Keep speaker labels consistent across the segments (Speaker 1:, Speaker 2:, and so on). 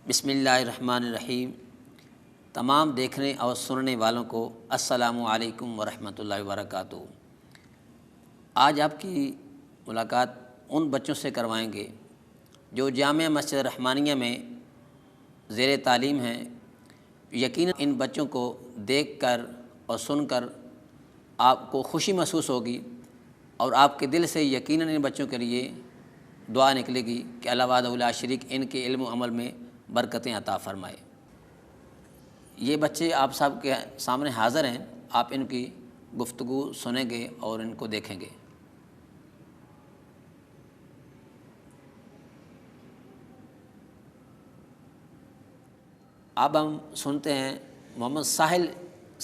Speaker 1: بسم اللہ الرحمن الرحیم۔ تمام دیکھنے اور سننے والوں کو السلام علیکم ورحمۃ اللہ وبرکاتہ۔ آج آپ کی ملاقات ان بچوں سے کروائیں گے جو جامعہ مسجد رحمانیہ میں زیر تعلیم ہیں۔ یقیناً ان بچوں کو دیکھ کر اور سن کر آپ کو خوشی محسوس ہوگی اور آپ کے دل سے یقیناً ان بچوں کے لیے دعا نکلے گی کہ اللہ وحدہ لا شریک ان کے علم و عمل میں برکتیں عطا فرمائے۔ یہ بچے آپ سب کے سامنے حاضر ہیں، آپ ان کی گفتگو سنیں گے اور ان کو دیکھیں گے۔ اب ہم سنتے ہیں محمد ساحل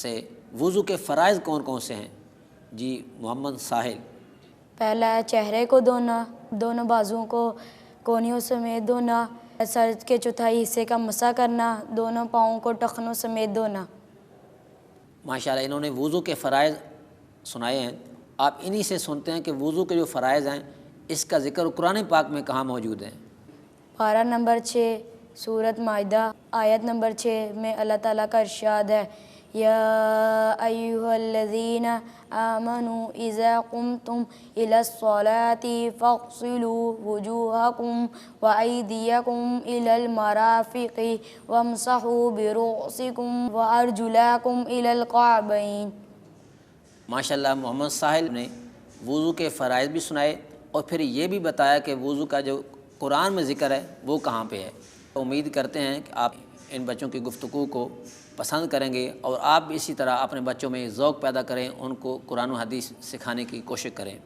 Speaker 1: سے وضو کے فرائض کون کون سے ہیں۔ جی محمد ساحل۔
Speaker 2: پہلا ہے چہرے کو دھونا، دونوں بازوؤں کو کونیوں سمیت دھونا، سر کے چوتھائی حصے کا مسح کرنا، دونوں پاؤں کو ٹخنوں سمیت دھونا۔
Speaker 1: ماشاءاللہ انہوں نے وضو کے فرائض سنائے ہیں۔ آپ انہی سے سنتے ہیں کہ وضو کے جو فرائض ہیں اس کا ذکر قرآن پاک میں کہاں موجود ہے۔
Speaker 2: پارہ نمبر 6 سورۃ مائدہ آیت نمبر 6 میں اللہ تعالیٰ کا ارشاد ہے، یا ایھا الذین آمنوا اذا قمتم الی الصلاۃ فاغسلوا وجوہکم وایدیکم الی المرافق وامسحوا برؤوسکم وارجلکم الی الکعبین۔
Speaker 1: ماشاءاللہ محمد ساحل نے وضو کے فرائض بھی سنائے اور پھر یہ بھی بتایا کہ وضو کا جو قرآن میں ذکر ہے وہ کہاں پہ ہے۔ امید کرتے ہیں کہ آپ ان بچوں کی گفتگو کو پسند کریں گے اور آپ بھی اسی طرح اپنے بچوں میں ذوق پیدا کریں، ان کو قرآن و حدیث سکھانے کی کوشش کریں۔